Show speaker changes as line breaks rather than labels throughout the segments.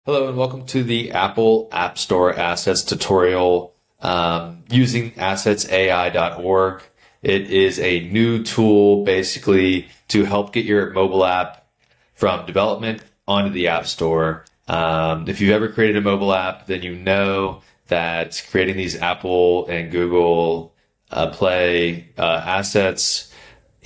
Hello and welcome to the Apple App Store Assets tutorial using AssetsAI.org. It is a new tool basically to help get your mobile app from development onto the App Store. If you've ever created a mobile app, then you know that creating these Apple and Google Play assets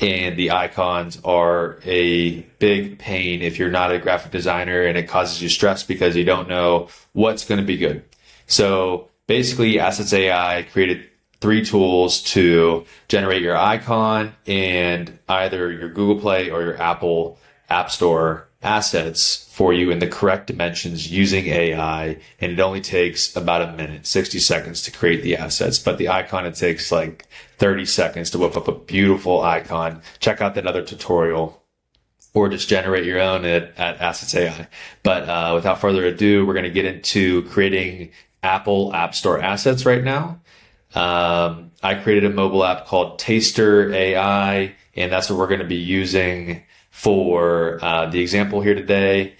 and the icons are a big pain if you're not a graphic designer, and it causes you stress because you don't know what's going to be good. So basically, AssetsAI created 3 tools to generate your icon and either your Google Play or your Apple App Store assets for you in the correct dimensions using AI. And it only takes about a minute, 60 seconds to create the assets. But the icon, it takes like 30 seconds to whip up a beautiful icon. Check out that other tutorial or just generate your own at AssetsAI. But without further ado, we're going to get into creating Apple App Store assets right now. I created a mobile app called Taster AI, and that's what we're going to be using for the example here today.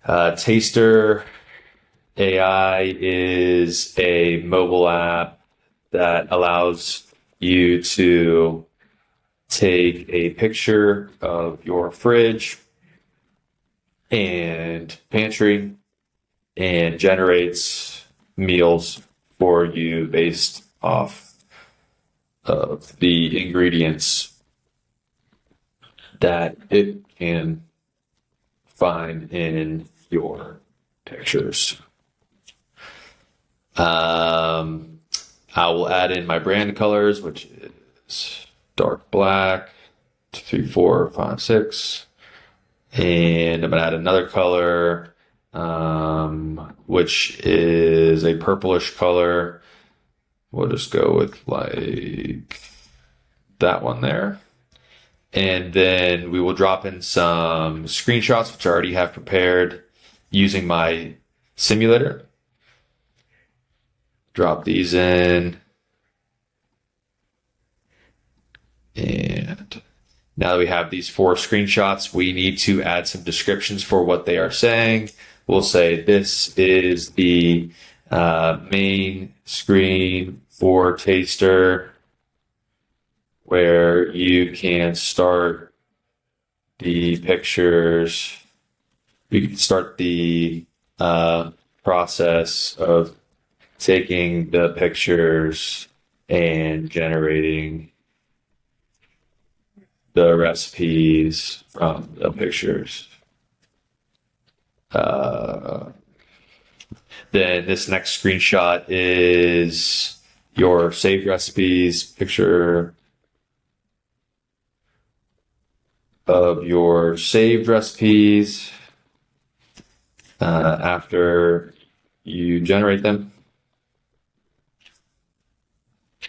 Taster AI is a mobile app that allows you to take a picture of your fridge and pantry and generates meals for you based off of the ingredients that it can find in your pictures. I will add in my brand colors, which is dark black, 2, 3, 4, 5, 6. And I'm going to add another color, which is a purplish color. We'll just go with like that one there. And then we will drop in some screenshots, which I already have prepared using my simulator. Drop these in. And now that we have these 4 screenshots, we need to add some descriptions for what they are saying. We'll say this is the main screen for Taster, where you can start the pictures. You can start the process of taking the pictures and generating the recipes from the pictures. Then this next screenshot is your saved recipes, picture of your saved recipes after you generate them.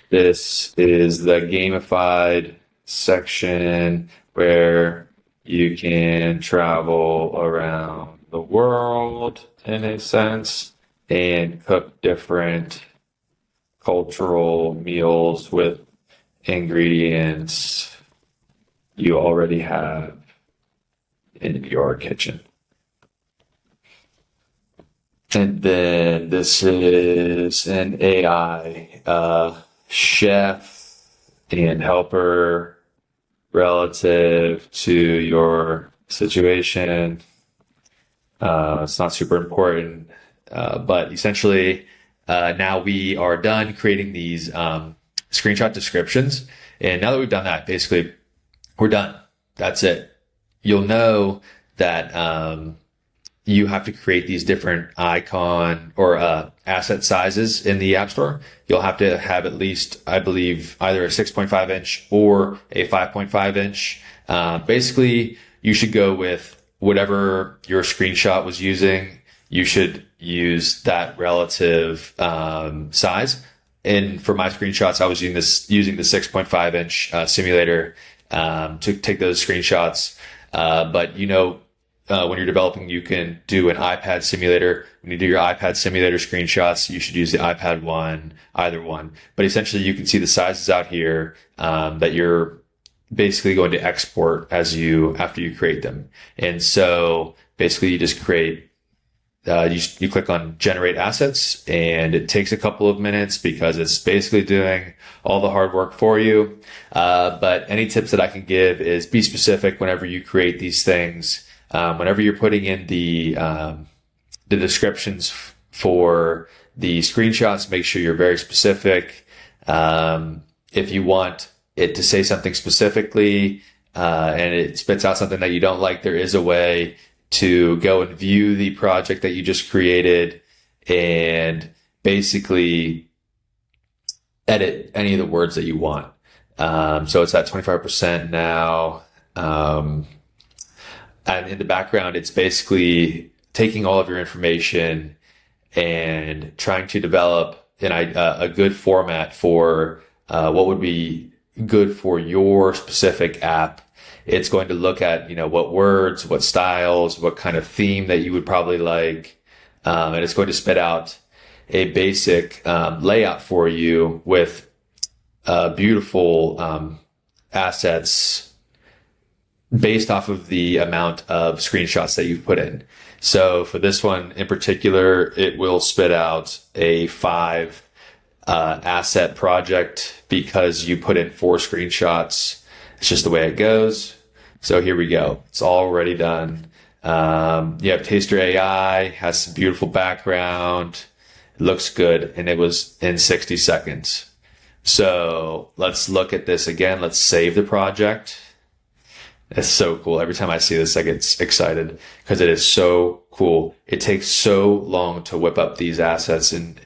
This is the gamified section where you can travel around the world in a sense and cook different cultural meals with ingredients you already have in your kitchen. And then this is an AI chef and helper relative to your situation. It's not super important, but essentially now we are done creating these screenshot descriptions. And now that we've done that, basically we're done. That's it. You'll know that you have to create these different icon or asset sizes in the App Store. You'll have to have at least, I believe, either a 6.5 inch or a 5.5 inch. Basically, you should go with whatever your screenshot was using. You should use that relative size. And for my screenshots, I was using the 6.5 inch simulator to take those screenshots. But when you're developing, you can do an iPad simulator. When you do your iPad simulator screenshots, you should use the iPad one, either one. But essentially, you can see the sizes out here that you're basically going to export after you create them. And so basically, you just create you click on generate assets, and it takes a couple of minutes because it's basically doing all the hard work for you. But any tips that I can give is be specific whenever you create these things. Whenever you're putting in the descriptions for the screenshots, make sure you're very specific. If you want it to say something specifically, and it spits out something that you don't like, there is a way to go and view the project that you just created and basically edit any of the words that you want. So it's at 25% now. And in the background, it's basically taking all of your information and trying to develop a good format for what would be good for your specific app. It's going to look at, what words, what styles, what kind of theme that you would probably like. And it's going to spit out a basic layout for you with beautiful assets based off of the amount of screenshots that you've put in. So for this one in particular, it will spit out a 5 asset project because you put in 4 screenshots. It's just the way it goes. So here we go. It's already done. You have Taster AI, has some beautiful background. It looks good. And it was in 60 seconds. So let's look at this again. Let's save the project. It's so cool. Every time I see this, I get excited because it is so cool. It takes so long to whip up these assets in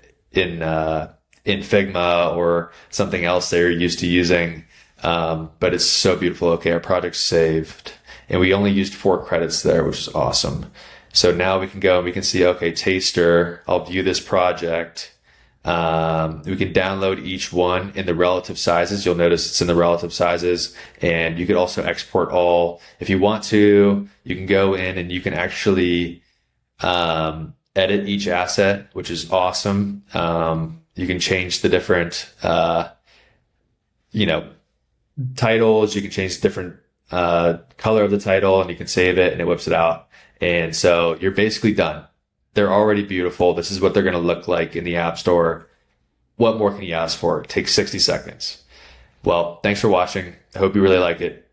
Figma or something else they're used to using. But it's so beautiful. Okay, our project's saved. And we only used 4 credits there, which is awesome. So now we can go and we can see, okay, Taster, I'll view this project. We can download each one in the relative sizes. You'll notice it's in the relative sizes. And you could also export all. If you want to, you can go in and you can actually edit each asset, which is awesome. You can change the different, titles. You can change the different color of the title, and you can save it and it whips it out. And so you're basically done. They're already beautiful. This is what they're going to look like in the App Store. What more can you ask for? It takes 60 seconds. Well, thanks for watching. I hope you really like it.